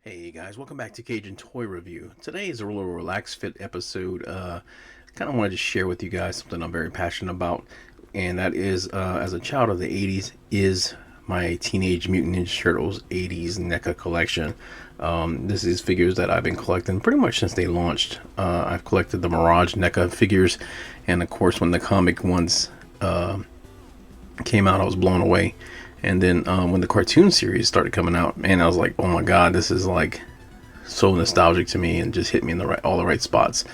Hey guys, welcome back to Cajun Toy Review. Today is a little relaxed fit episode. Kind of wanted to share with you guys something I'm very passionate about, and that is, as a child of the 80s, is my Teenage Mutant Ninja Turtles 80s Neca Collection. This is figures that I've been collecting pretty much since they launched. I've collected the Mirage Neca figures, and of course when the comic ones came out, I was blown away. And then when the cartoon series started coming out, man, I was like, oh my god, this is like so nostalgic to me and just hit me in all the right spots.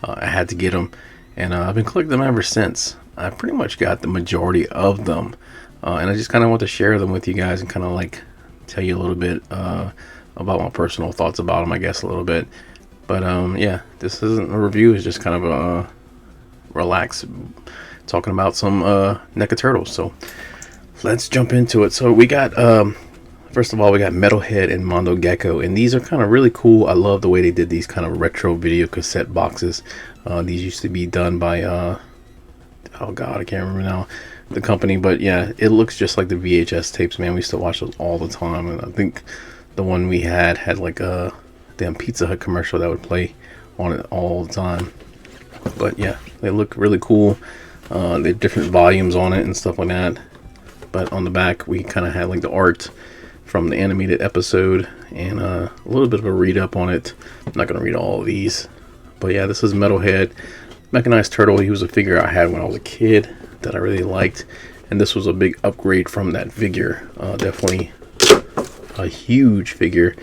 I had to get them, and I've been collecting them ever since. I pretty much got the majority of them, and I just kind of want to share them with you guys and kind of like tell you a little bit about my personal thoughts about them, I guess, a little bit. But yeah, this isn't a review, it's just kind of a relax talking about some NECA Turtles. So let's jump into it. So we got, first of all, we got Metalhead and Mondo Gekko, and these are kind of really cool. I love the way they did these kind of retro video cassette boxes. These used to be done by, oh god, I can't remember now the company, but yeah, it looks just like the VHS tapes, man. We used to watch those all the time, and I think the one we had like a damn Pizza Hut commercial that would play on it all the time. But yeah, they look really cool. They have different volumes on it and stuff like that. But on the back, we kind of had like the art from the animated episode and a little bit of a read up on it. I'm not going to read all of these. But yeah, this is Metalhead. Mechanized Turtle. He was a figure I had when I was a kid that I really liked. And this was a big upgrade from that figure. Definitely a huge figure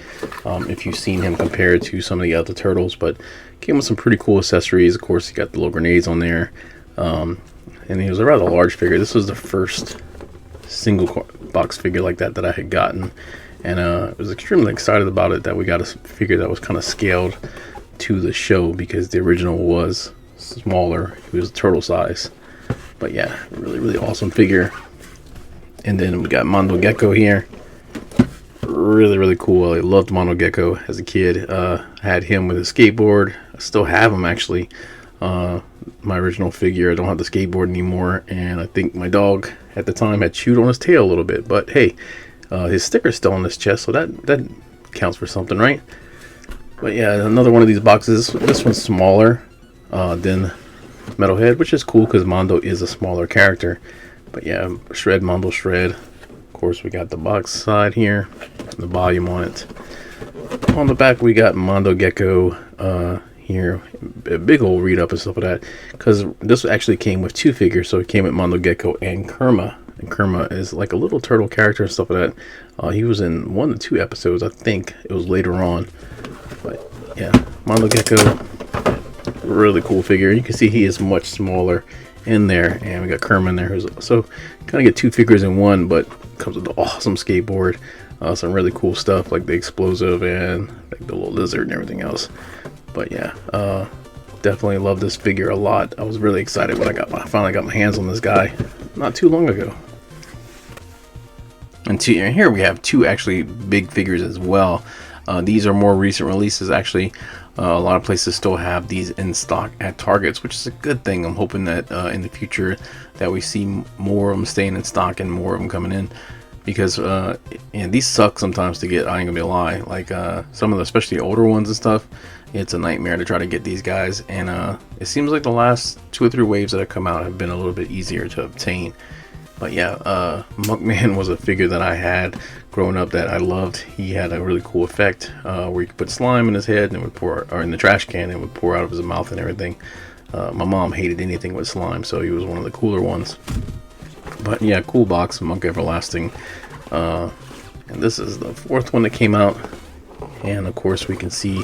if you've seen him compared to some of the other turtles. But came with some pretty cool accessories. Of course, he got the little grenades on there. And he was a rather large figure. This was the first single box figure like that I had gotten, and I was extremely excited about it, that we got a figure that was kind of scaled to the show, because the original was smaller. He was turtle size. But yeah, really awesome figure. And then we got Mondo Gekko here. Really cool. I loved Mondo Gekko as a kid. Had him with a skateboard. I still have him, actually. My original figure. I don't have the skateboard anymore, and I think my dog at the time had chewed on his tail a little bit, but hey, his sticker's still on his chest, so that counts for something, right? But yeah, another one of these boxes. This one's smaller than Metalhead, which is cool because Mondo is a smaller character. But yeah, Shred, Mondo Shred. Of course, we got the box side here, the volume on it. On the back, we got Mondo Gekko here, a big old read up and stuff like that, because this actually came with two figures. So it came with Mondo Gekko and Kerma, and Kerma is like a little turtle character and stuff like that. He was in 1 to 2 episodes, I think it was later on. But yeah, Mondo Gekko, really cool figure. You can see he is much smaller in there, and we got Kerma in there. So kind of get two figures in one, but comes with the awesome skateboard, some really cool stuff like the explosive and like the little lizard and everything else. But yeah, definitely love this figure a lot. I was really excited when I finally got my hands on this guy not too long ago. And here we have two actually big figures as well. These are more recent releases, actually. A lot of places still have these in stock at Targets, which is a good thing. I'm hoping that in the future that we see more of them staying in stock and more of them coming in, because these suck sometimes to get. I ain't gonna be a lie. Like some of the, especially older ones and stuff, it's a nightmare to try to get these guys. And it seems like the last 2 or 3 waves that have come out have been a little bit easier to obtain. But yeah, Muckman was a figure that I had growing up that I loved. He had a really cool effect where you could put slime in his head and it would pour, or in the trash can, and it would pour out of his mouth and everything. My mom hated anything with slime, so he was one of the cooler ones. But yeah, cool box, Monk Everlasting. And this is the 4th one that came out. And of course we can see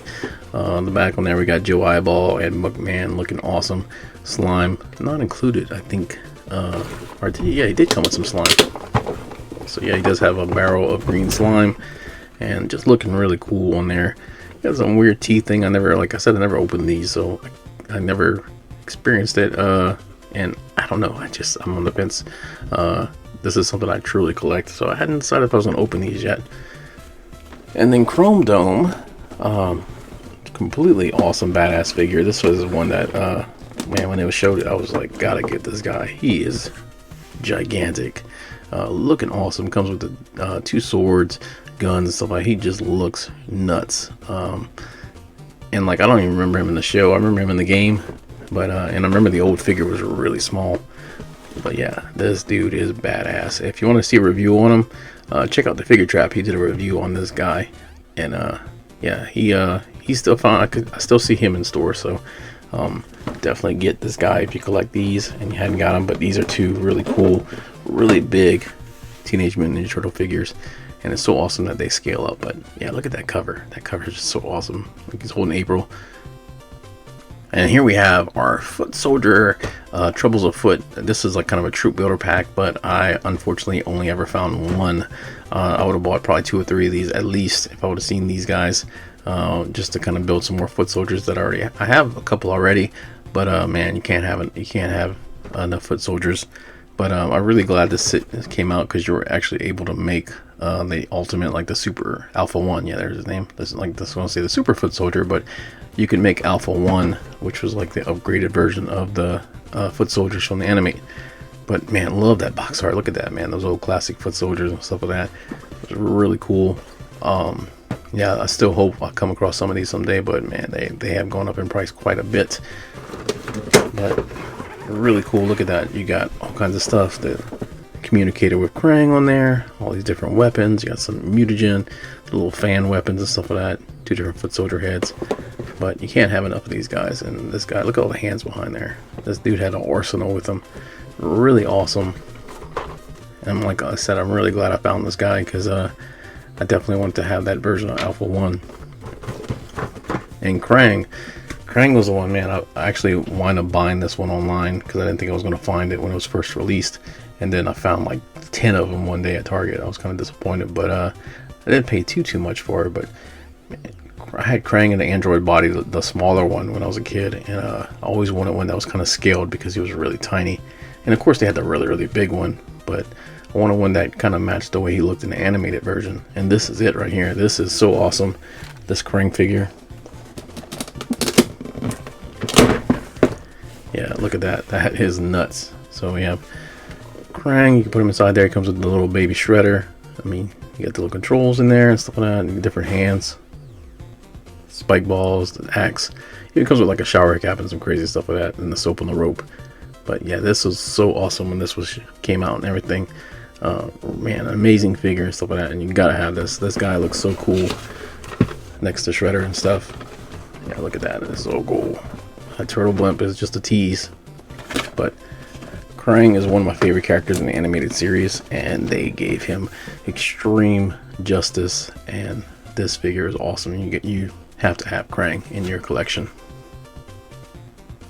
on the back on there we got Joe Eyeball and Muckman looking awesome. Slime not included, I think. Yeah, he did come with some slime. So yeah, he does have a barrel of green slime, and just looking really cool on there. He has some weird teeth thing. Like I said, I never opened these, so I never experienced it. And I don't know, I'm on the fence. This is something I truly collect, so I hadn't decided if I was gonna open these yet. And then Chrome Dome, completely awesome, badass figure. This was one that, man, when it was showed, I was like, gotta get this guy. He is gigantic, looking awesome. Comes with the 2 swords guns and stuff like that. He just looks nuts. And like, I don't even remember him in the show. I remember him in the game, but and I remember the old figure was really small. But yeah, this dude is badass. If you want to see a review on him, check out the Figure Trap. He did a review on this guy, and yeah, he's still fine. I still see him in store, so definitely get this guy if you collect these and you hadn't got them. But these are two really cool, really big Teenage Mutant Ninja Turtle figures, and it's so awesome that they scale up. But yeah, look at that cover. That cover is just so awesome. Like he's holding April. And here we have our Foot Soldier, Troubles Afoot. This is like kind of a troop builder pack, but I unfortunately only ever found one. I would have bought probably 2 or 3 of these at least if I would have seen these guys, just to kind of build some more Foot Soldiers that I have a couple already. But man, you can't have enough Foot Soldiers. But I'm really glad this came out, because you were actually able to make the ultimate, like the Super Alpha 1. Yeah, there's his name. This is like, this I want to say the Super Foot Soldier, but you can make Alpha 1, which was like the upgraded version of the Foot Soldiers from the anime. But man, love that box art. Look at that, man. Those old classic Foot Soldiers and stuff like that. It's really cool. Yeah, I still hope I'll come across some of these someday, but man, they have gone up in price quite a bit. But really cool. Look at that. You got all kinds of stuff. The communicator with Krang on there. All these different weapons. You got some mutagen, little fan weapons and stuff like that. 2 different Foot Soldier heads. But you can't have enough of these guys. And this guy, look at all the hands behind there. This dude had an arsenal with him. Really awesome. And like I said, I'm really glad I found this guy, because I definitely wanted to have that version of Alpha 1. And Krang was the one, man. I actually wound up buying this one online, because I didn't think I was going to find it when it was first released. And then I found like 10 of them one day at Target. I was kind of disappointed, but I didn't pay too much for it. But man, I had Krang in the Android body, the smaller one, when I was a kid, and I always wanted one that was kind of scaled, because he was really tiny. And of course they had the really big one, but I wanted one that kind of matched the way he looked in the animated version. And this is it right here. This is so awesome, this Krang figure. Yeah, look at that. That is nuts. So we have Krang. You can put him inside there. He comes with the little baby shredder. I mean, you got the little controls in there and stuff like that, and different hands, spike balls, the axe. It comes with like a shower cap and some crazy stuff like that, and the soap on the rope. But yeah, this was so awesome when this came out and everything. Man, amazing figure and stuff like that, and you gotta have this. This guy looks so cool next to Shredder and stuff. Yeah, look at that. It's so cool. A turtle blimp is just a tease, but Krang is one of my favorite characters in the animated series, and they gave him extreme justice, and this figure is awesome. You have to have Krang in your collection.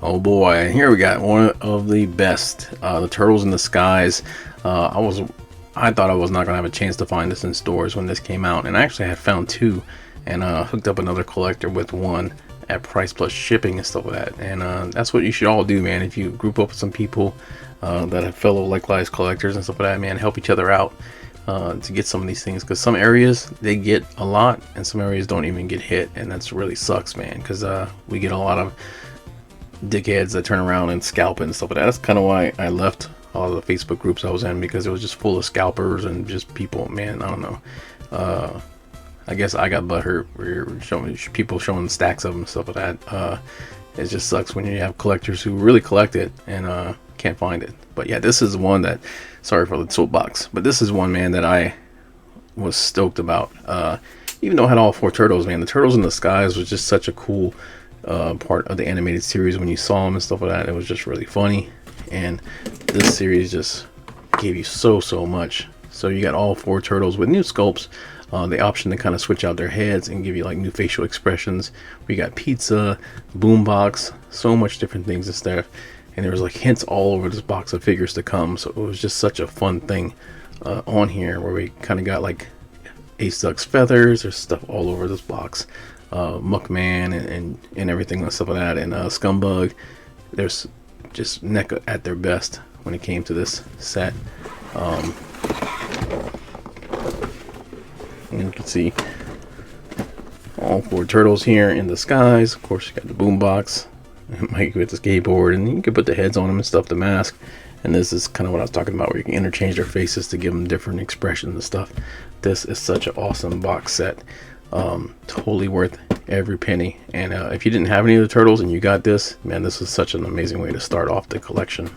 Oh boy, and here we got one of the best, the Turtles in the Skies. I thought I was not gonna have a chance to find this in stores when this came out, and I actually had found 2, and hooked up another collector with one at price plus shipping and stuff like that. And that's what you should all do, man. If you group up with some people that have fellow likewise collectors and stuff like that, man, help each other out to get some of these things, because some areas they get a lot and some areas don't even get hit, and that's really sucks, man, because we get a lot of dickheads that turn around and scalp and stuff like that. That's kind of why I left all the Facebook groups I was in, because it was just full of scalpers and just people, man, I don't know. I guess I got butthurt where you're showing people showing stacks of them and stuff like that. It just sucks when you have collectors who really collect it and can't find it. But yeah, this is one that, sorry for the soapbox, but this is one, man, that I was stoked about. Even though I had all 4 turtles, man, the Turtles in the Skies was just such a cool part of the animated series. When you saw them and stuff like that, it was just really funny, and this series just gave you so much. So you got all 4 turtles with new sculpts, the option to kind of switch out their heads and give you like new facial expressions. We got pizza, boombox, so much different things and stuff, and there was like hints all over this box of figures to come. So it was just such a fun thing on here, where we kind of got like Ace Duck's feathers. There's stuff all over this box, Muckman and everything and stuff like that, and Scumbug. There's just NECA at their best when it came to this set. And you can see all 4 turtles here in the skies. Of course, you got the boombox, Mike with the skateboard, and you can put the heads on them and stuff, the mask, And this is kind of what I was talking about, where you can interchange their faces to give them different expressions and stuff. This is such an awesome box set. Totally worth every penny. And if you didn't have any of the turtles and you got this, man, this is such an amazing way to start off the collection.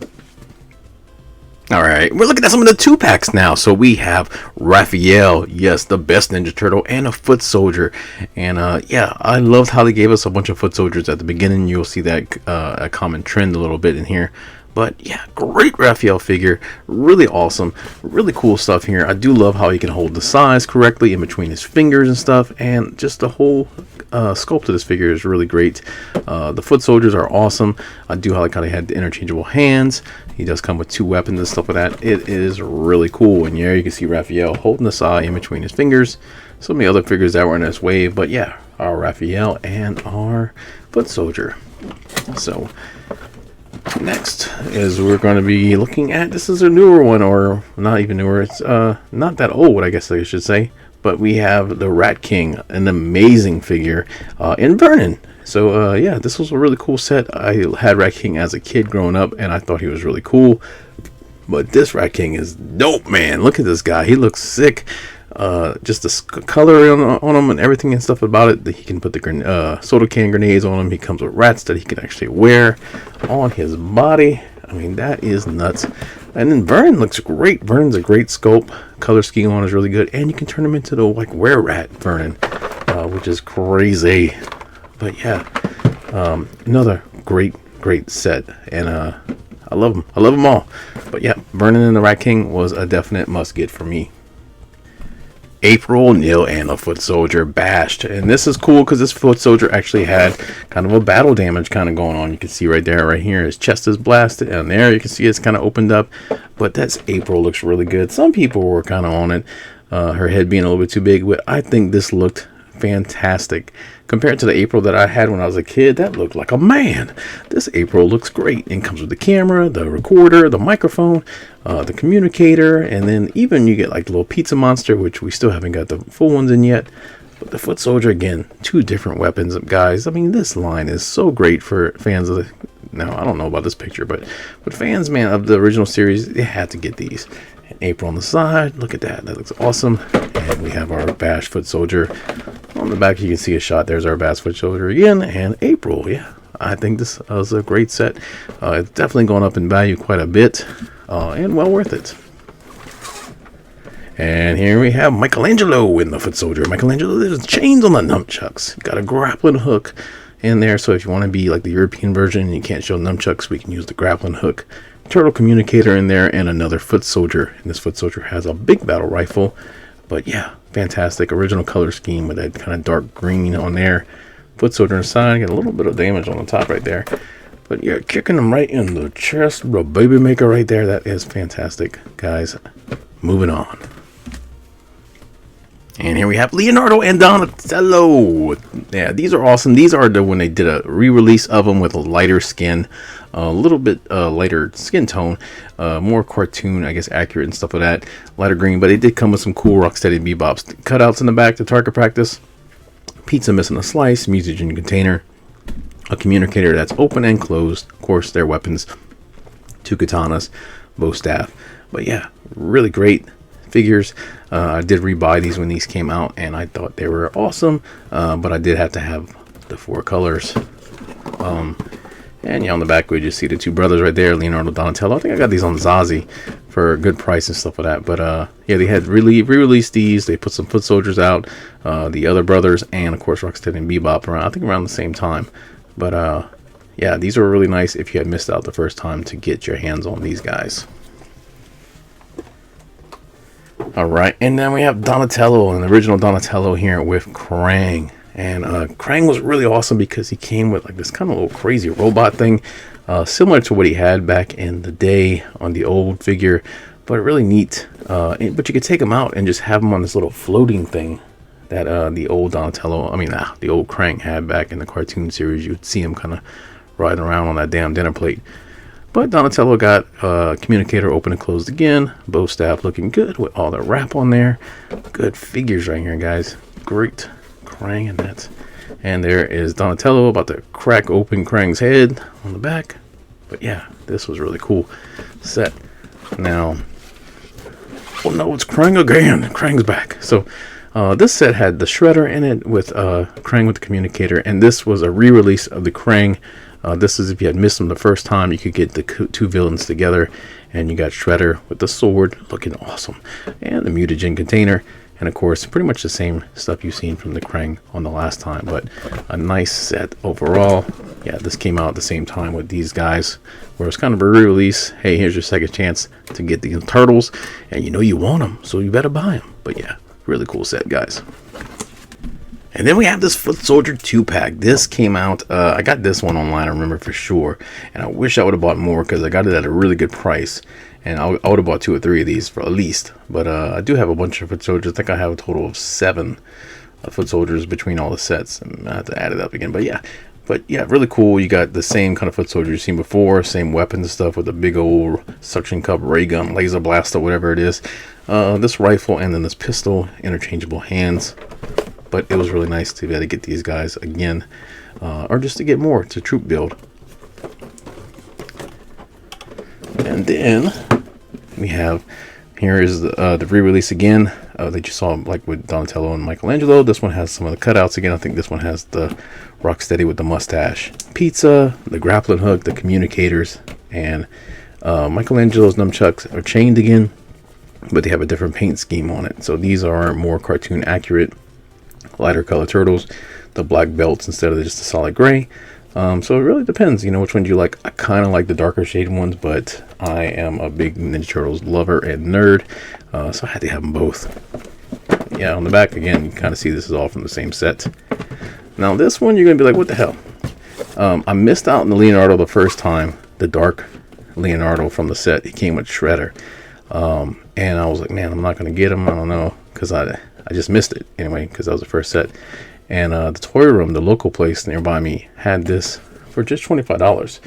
All right, we're looking at some of the 2-packs now. So we have Raphael, yes, the best Ninja Turtle, and a foot soldier. And yeah, I loved how they gave us a bunch of foot soldiers at the beginning. You'll see that a common trend a little bit in here. But yeah, great Raphael figure, really awesome, really cool stuff here. I do love how he can hold the size correctly in between his fingers and stuff, and just the whole sculpt of this figure is really great. The foot soldiers are awesome. I do like how they had the interchangeable hands. He does come with 2 weapons and stuff like that. It is really cool. And yeah, you can see Raphael holding the sai in between his fingers. Some of the other figures that were in this wave, but yeah, our Raphael and our foot soldier. So next is we're going to be looking at, this is a newer one, or not even newer, it's not that old, I guess I should say, but we have the Rat King, an amazing figure in Vernon. So yeah, this was a really cool set. I had Rat King as a kid growing up, and I thought he was really cool, but this Rat King is dope, man. Look at this guy, he looks sick. Just the color on him and everything and stuff about it, that he can put the soda can grenades on him. He comes with rats that he can actually wear on his body. I mean, that is nuts. And then Vernon looks great. Vernon's a great sculpt. Color scheme on is really good, and you can turn him into the like were-rat Vernon, which is crazy. But yeah, another great set, and I love them. I love them all. But yeah, Vernon and the Rat King was a definite must get for me. April, Neil, and a foot soldier bashed. And this is cool because this foot soldier actually had kind of a battle damage kind of going on. You can see right there, right here, his chest is blasted, and there you can see it's kind of opened up. But that's April, looks really good. Some people were kind of on it, her head being a little bit too big, but I think this looked fantastic. Compared to the April that I had when I was a kid, that looked like a man. This April looks great. It comes with the camera, the recorder, the microphone, the communicator, and then even you get like the little pizza monster, which we still haven't got the full ones in yet. But the foot soldier, again, 2 different weapons, guys. I mean, this line is so great for fans of the... Now, I don't know about this picture, but fans, man, of the original series, they had to get these. And April on the side, look at that. That looks awesome. And we have our Bash foot soldier. On the back, you can see a shot. There's our Bash foot soldier again. And April, yeah. I think this was a great set. It's definitely gone up in value quite a bit. And well worth it. And here we have Michelangelo in the foot soldier. Michelangelo, there's chains on the nunchucks. Got a grappling hook in there, so if you want to be like the European version and you can't show nunchucks, we can use the grappling hook. Turtle communicator in there, and another foot soldier. And this foot soldier has a big battle rifle. But yeah, fantastic original color scheme with that kind of dark green on there. Foot soldier inside, get a little bit of damage on the top right there. But yeah, kicking him right in the chest, the baby maker right there. That is fantastic, guys. Moving on. And here we have Leonardo and Donatello. Yeah, these are awesome. These are when they did a re-release of them with a lighter skin, a little bit lighter skin tone, more cartoon, I guess, accurate and stuff like that. Lighter green, but they did come with some cool Rocksteady Bebops cutouts in the back to target practice. Pizza missing a slice, mutagen container, a communicator that's open and closed. Of course, their weapons, 2 katanas, bow staff. But yeah, really great figures. I did rebuy these when these came out, and I thought they were awesome, but I did have to have the 4 colors. And yeah, on the back we just see the 2 brothers right there, Leonardo, Donatello. I think I got these on Zazie for a good price and stuff like that. But yeah, they had re-released these. They put some foot soldiers out, the other brothers, and of course Rocksteady and Bebop around, I think around the same time. But yeah, these were really nice if you had missed out the first time to get your hands on these guys. Alright, and then we have Donatello, an original Donatello here with Krang. And Krang was really awesome because he came with like this kind of little crazy robot thing, similar to what he had back in the day on the old figure, but really neat. But you could take him out and just have him on this little floating thing that the old Donatello, the old Krang had back in the cartoon series. You'd see him kind of riding around on that damn dinner plate. But Donatello got communicator open and closed again. Bow staff looking good with all the wrap on there. Good figures right here, guys. Great. Krang and that. And there is Donatello about to crack open Krang's head on the back. But yeah, this was really cool set. Now, oh no, it's Krang again. Krang's back. So this set had the Shredder in it with Krang with the communicator, and this was a re-release of the Krang. This is if you had missed them the first time, you could get the two villains together, and you got Shredder with the sword looking awesome, and the mutagen container, and of course pretty much the same stuff you've seen from the Krang on the last time, but a nice set overall. Yeah, this came out at the same time with these guys, where it's kind of a re-release. Hey, here's your second chance to get these turtles, and you know you want them, so you better buy them. But yeah, really cool set, guys. And then we have this Foot Soldier 2-pack. This came out, I got this one online, I remember for sure. And I wish I would have bought more because I got it at a really good price. And I would have bought 2 or 3 of these for at least. But I do have a bunch of Foot Soldiers. I think I have a total of 7 Foot Soldiers between all the sets. I have to add it up again. But yeah, really cool. You got the same kind of Foot Soldier you've seen before. Same weapons and stuff with a big old suction cup, ray gun, laser blaster, whatever it is. This rifle and then this pistol, interchangeable hands. But it was really nice to be able to get these guys again, or just to get more to troop build. And then we have, here is the re-release again that you saw like with Donatello and Michelangelo. This one has some of the cutouts again. I think this one has the Rocksteady with the mustache, pizza, the grappling hook, the communicators, and Michelangelo's nunchucks are chained again, but they have a different paint scheme on it. So these are more cartoon accurate, lighter color turtles, the black belts instead of just a solid gray. So it really depends, you know, which one you like. I kind of like the darker shaded ones, but I am a big Ninja Turtles lover and nerd, so I had to have them both. Yeah, on the back again, you kind of see this is all from the same set. Now this one, you're gonna be like, what the hell? I missed out on the Leonardo the first time, the dark Leonardo from the set. He came with Shredder, and I was like, man, I'm not gonna get him. I don't know, because I just missed it anyway, because that was the first set. And the toy room, the local place nearby me, had this for just $25.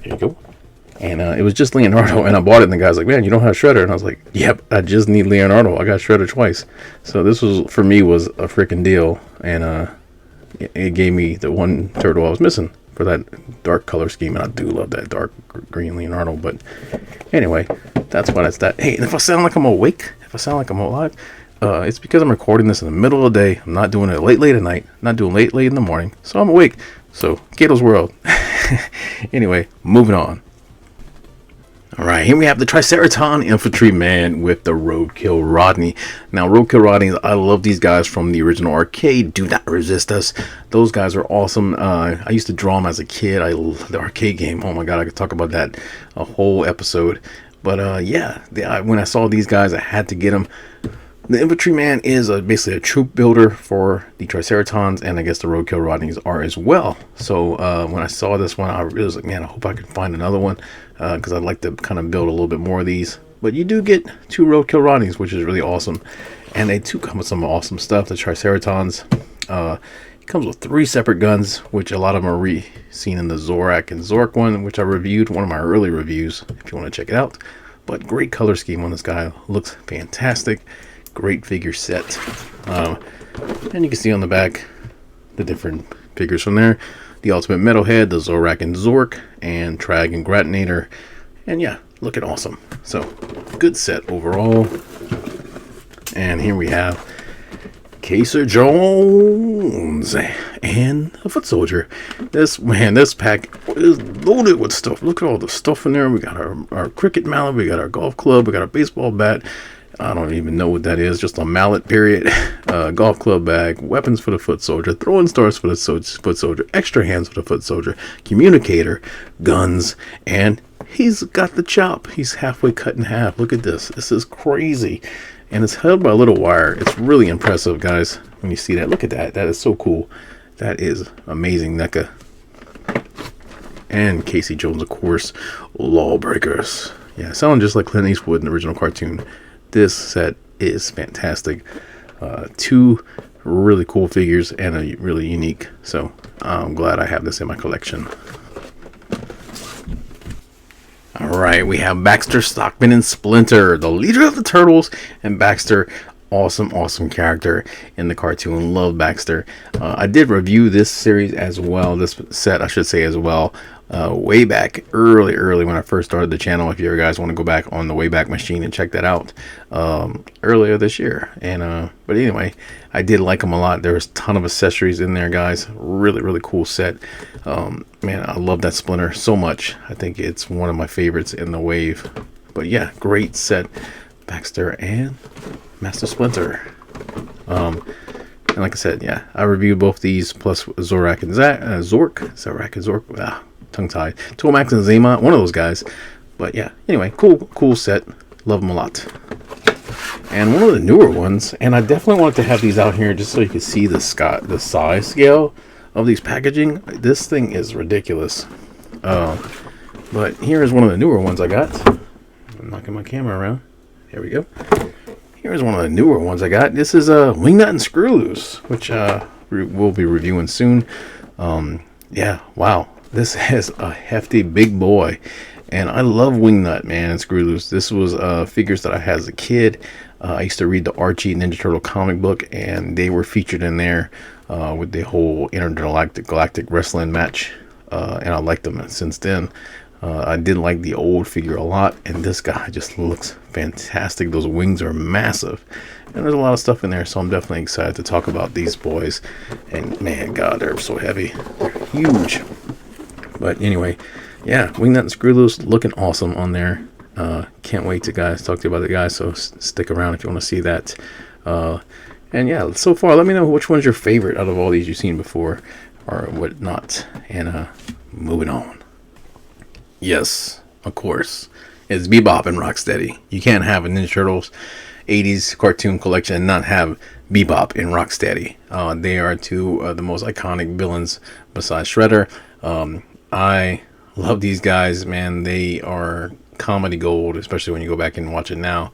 Here you go. And it was just Leonardo, and I bought it, and the guy's like, man, you don't have Shredder. And I was like, yep, I just need Leonardo. I got Shredder twice. So this was, for me, was a freaking deal. And it gave me the one turtle I was missing for that dark color scheme. And I do love that dark green Leonardo. But anyway, that's why that's that. Hey, and if I sound like I'm awake, if I sound like I'm alive, it's because I'm recording this in the middle of the day. I'm not doing it late at night. I'm not doing late in the morning. So I'm awake. So, Gato's World. Anyway, moving on. Alright, here we have the Triceraton Infantryman with the Roadkill Rodney. Now, Roadkill Rodney, I love these guys from the original arcade. Do not resist us. Those guys are awesome. I used to draw them as a kid. I love the arcade game. Oh my god, I could talk about that a whole episode. But yeah, when I saw these guys, I had to get them. The Infantryman is basically a troop builder for the Triceratons, and I guess the Roadkill Rodneys are as well. So when I saw this one, I really was like, man, I hope I can find another one, because I'd like to kind of build a little bit more of these. But you do get 2 Roadkill Rodneys, which is really awesome. And they too come with some awesome stuff. The Triceratons, it comes with 3 separate guns, which a lot of them are seen in the Xarax and Zork one, which I reviewed, one of my early reviews, if you want to check it out. But great color scheme on this guy. Looks fantastic. Great figure set. And you can see on the back the different figures from there. The Ultimate Metalhead, the Xarax and Zork, and Trag and Gratinator. And yeah, looking awesome. So, good set overall. And here we have Casey Jones and a Foot Soldier. This pack is loaded with stuff. Look at all the stuff in there. We got our cricket mallet, we got our golf club, we got our baseball bat. I don't even know what that is, just a mallet, period. Golf club bag, weapons for the Foot Soldier, throwing stars for the Foot Soldier, extra hands for the Foot Soldier, communicator, guns, and he's got the chop. He's halfway cut in half. Look at this. This is crazy. And it's held by a little wire. It's really impressive, guys, when you see that. Look at that. That is so cool. That is amazing, NECA. And Casey Jones, of course, Lawbreakers. Yeah, sounding just like Clint Eastwood in the original cartoon. This set is fantastic. 2 really cool figures and a really unique. So I'm glad I have this in my collection. Alright, we have Baxter, Stockman, and Splinter, the leader of the Turtles, and Baxter. Awesome character in the cartoon. Love Baxter. I did review this series as well, this set I should say as well, way back early when I first started the channel. If you guys want to go back on the Wayback Machine and check that out, earlier this year. And but anyway, I did like them a lot. There's a ton of accessories in there, guys. Really cool set. Man, I love that Splinter so much. I think it's one of my favorites in the wave. But yeah, great set. Baxter and Master Splinter. And like I said, yeah, I reviewed both these plus Xarax and Zork. Xarax and Zork. Tongue-tied. Tomax and Zema, one of those guys. But yeah, anyway, cool set. Love them a lot. And one of the newer ones, and I definitely wanted to have these out here just so you could see the size scale of these packaging. This thing is ridiculous. But here is one of the newer ones I got. I'm knocking my camera around. There we go. Here's one of the newer ones I got. This is Wingnut and Screw Loose, which we'll be reviewing soon. Yeah, wow. This is a hefty big boy. And I love Wingnut, man, and Screw Loose. This was figures that I had as a kid. I used to read the Archie Ninja Turtle comic book, and they were featured in there with the whole intergalactic wrestling match. And I liked them since then. I did like the old figure a lot, and this guy just looks fantastic. Those wings are massive, and there's a lot of stuff in there, so I'm definitely excited to talk about these boys. And man, God, they're so heavy. They're huge. But anyway, yeah, Wingnut and Screw Loose looking awesome on there. Can't wait to talk to you about the guys, so stick around if you want to see that. And yeah, so far, let me know which one's your favorite out of all these you've seen before or whatnot. And moving on. Yes, of course, it's Bebop and Rocksteady. You can't have a Ninja Turtles 80s cartoon collection and not have Bebop and Rocksteady. They are two of the most iconic villains besides Shredder. I love these guys, man. They are comedy gold, especially when you go back and watch it now.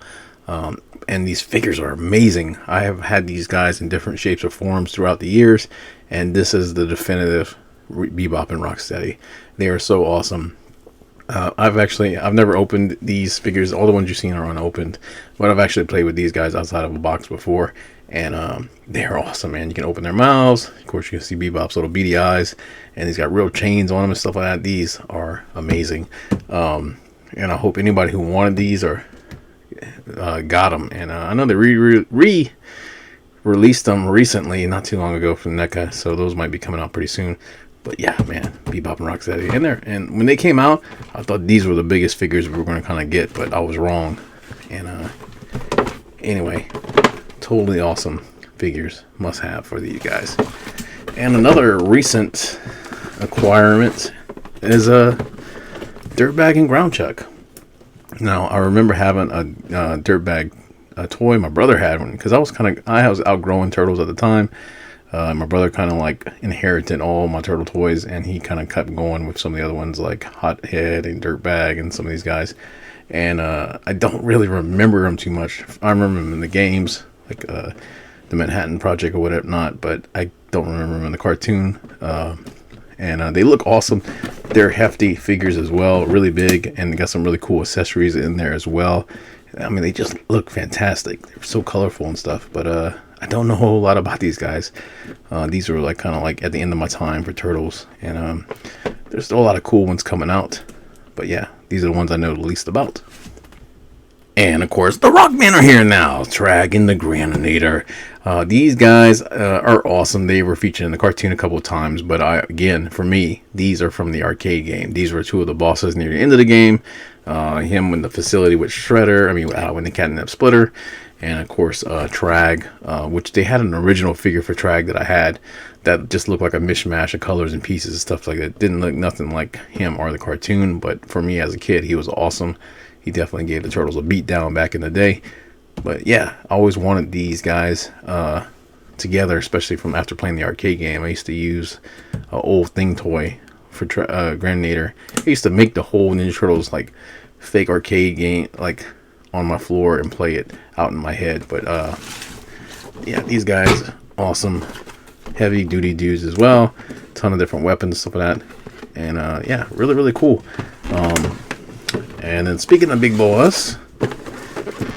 And these figures are amazing. I have had these guys in different shapes or forms throughout the years, and this is the definitive Bebop and Rocksteady. They are so awesome. I've never opened these figures. All the ones you've seen are unopened, but I've actually played with these guys outside of a box before, and they're awesome, man. You can open their mouths. Of course, you can see Bebop's little beady eyes, and he's got real chains on him and stuff like that. These are amazing, and I hope anybody who wanted these or got them. And I know they re-released them recently, not too long ago from NECA, so those might be coming out pretty soon. But yeah, man, Bebop and Rocksteady in there. And when they came out, I thought these were the biggest figures we were going to kind of get, but I was wrong. And anyway, totally awesome figures, must have for these guys. And another recent acquirement is a Dirtbag and Ground Chuck. Now, I remember having a Dirtbag toy. My brother had one because I was outgrowing Turtles at the time. My brother kind of like inherited all my turtle toys, and he kind of kept going with some of the other ones like Hothead and Dirtbag and some of these guys. And I don't really remember them too much. I remember them in the games, like the Manhattan Project or whatever not, but I don't remember them in the cartoon. And they look awesome. They're hefty figures as well, really big, and they got some really cool accessories in there as well. I mean, they just look fantastic. They're so colorful and stuff, but I don't know a whole lot about these guys. These are like kind of like at the end of my time for Turtles, and there's still a lot of cool ones coming out. But yeah, these are the ones I know the least about. And of course, the Rockmen are here now. Trag and the Graninator. These guys are awesome. They were featured in the cartoon a couple of times, but again, for me, these are from the arcade game. These were two of the bosses near the end of the game. Him in the facility with Shredder. When they catnap Splitter. And of course, Trag, which they had an original figure for Trag that I had that just looked like a mishmash of colors and pieces and stuff like that. Didn't look nothing like him or the cartoon, but for me as a kid, he was awesome. He definitely gave the Turtles a beat down back in the day. But yeah, I always wanted these guys together, especially from after playing the arcade game. I used to use an old Thing toy for Graninator. I used to make the whole Ninja Turtles like fake arcade game, like on my floor and play it out in my head. But yeah, these guys, awesome, heavy duty dudes as well. Ton of different weapons, stuff like that. And yeah, really cool. And then speaking of big boss,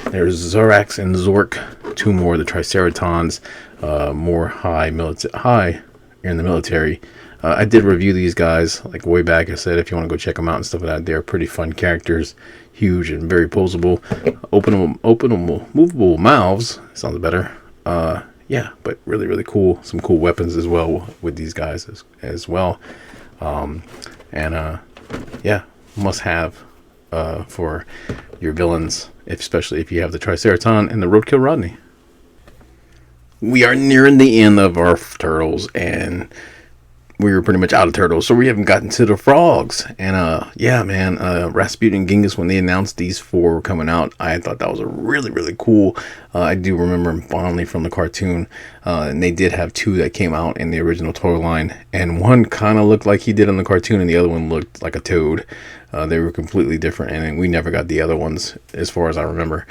there's Xarax and Zork, two more of the Triceratons, more high in the military. I did review these guys like way back. I said if you want to go check them out and stuff like that, they're pretty fun characters, huge and very posable, openable, movable mouths. Sounds better. Yeah, but really cool. Some cool weapons as well with these guys as well. Yeah, must have for your villains, especially if you have the Triceraton and the Roadkill Rodney. We are nearing the end of our turtles, and we were pretty much out of turtles, so we haven't gotten to the frogs. And yeah, man, Rasputin and Genghis, when they announced these 4 were coming out, I thought that was a really cool. I do remember them fondly from the cartoon, and they did have 2 that came out in the original toy line, and one kind of looked like he did in the cartoon, and the other one looked like a toad. They were completely different, and we never got the other ones as far as I remember.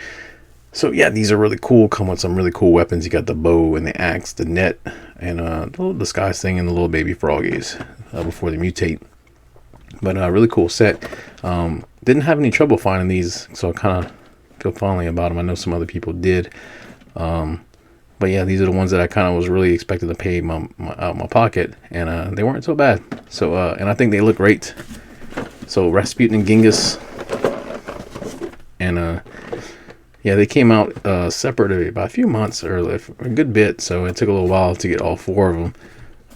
So yeah, these are really cool. Come with some really cool weapons. You got the bow and the axe, the net, and the little disguise thing, and the little baby froggies before they mutate. But really cool set. Didn't have any trouble finding these, so I kind of feel fondly about them. I know some other people did. But yeah, these are the ones that I kind of was really expecting to pay out of my pocket, and they weren't so bad. So and I think they look great. So Rasputin and Genghis, and yeah, they came out separately by a few months or a good bit, so it took a little while to get all 4 of them.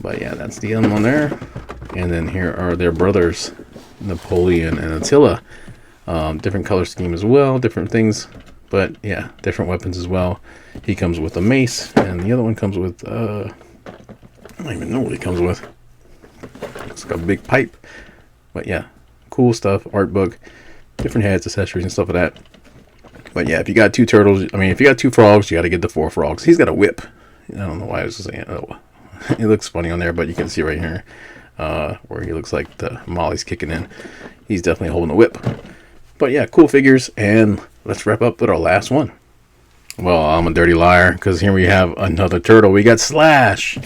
But yeah, that's the other one there. And then here are their brothers, Napoleon and Attila. Different color scheme as well, different things, but yeah, different weapons as well. He comes with a mace, and the other one comes with I don't even know what he comes with. Looks like a big pipe. But yeah, cool stuff. Art book, different heads, accessories, and stuff like that. But yeah, if you got 2 turtles, I mean, if you got 2 frogs, you got to get the 4 frogs. He's got a whip. I don't know why I was saying. Oh, it looks funny on there, but you can see right here where he looks like the Molly's kicking in. He's definitely holding a whip. But yeah, cool figures, and let's wrap up with our last one. Well, I'm a dirty liar, because here we have another turtle. We got Slash.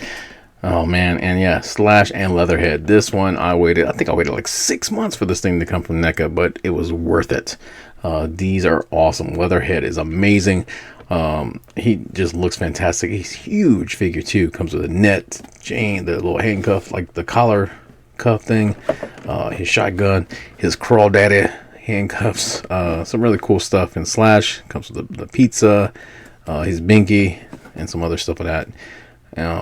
Oh man, and yeah, Slash and Leatherhead. This one I think I waited like 6 months for this thing to come from NECA, but it was worth it. These are awesome. Leatherhead is amazing. He just looks fantastic. He's huge figure too. Comes with a net, chain, the little handcuff, like the collar cuff thing, his shotgun, his crawdaddy handcuffs, some really cool stuff. And Slash comes with the pizza, his binky, and some other stuff like that.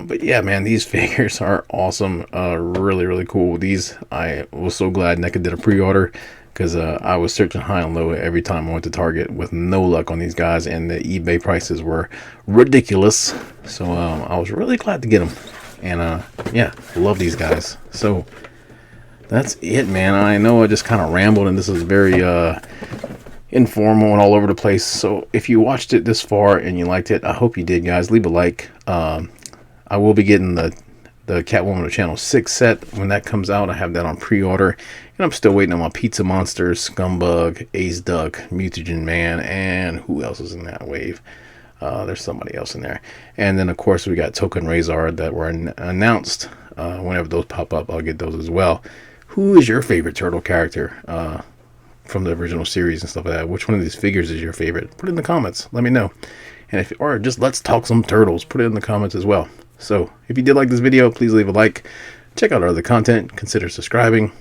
But yeah, man, these figures are awesome. Really cool. These, I was so glad NECA did a pre-order, because I was searching high and low every time I went to Target with no luck on these guys, and the eBay prices were ridiculous. So I was really glad to get them, and yeah, love these guys. So that's it, man. I know I just kind of rambled, and this is very informal and all over the place. So if you watched it this far and you liked it, I hope you did, guys. Leave a like. I will be getting the Catwoman of Channel 6 set when that comes out. I have that on pre-order, and I'm still waiting on my Pizza Monster, Scumbug, Ace Duck, Mutagen Man, and who else is in that wave? There's somebody else in there. And then of course we got Token Razor that were announced. Whenever those pop up, I'll get those as well. Who is your favorite turtle character from the original series and stuff like that? Which one of these figures is your favorite? Put it in the comments. Let me know. And or just let's talk some turtles. Put it in the comments as well. So if you did like this video, please leave a like. Check out our other content. Consider subscribing.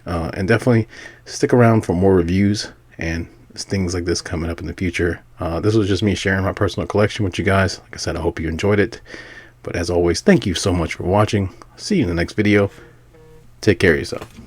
And definitely stick around for more reviews and things like this coming up in the future. This was just me sharing my personal collection with you guys. Like I said, I hope you enjoyed it. But as always, thank you so much for watching. See you in the next video. Take care of yourself.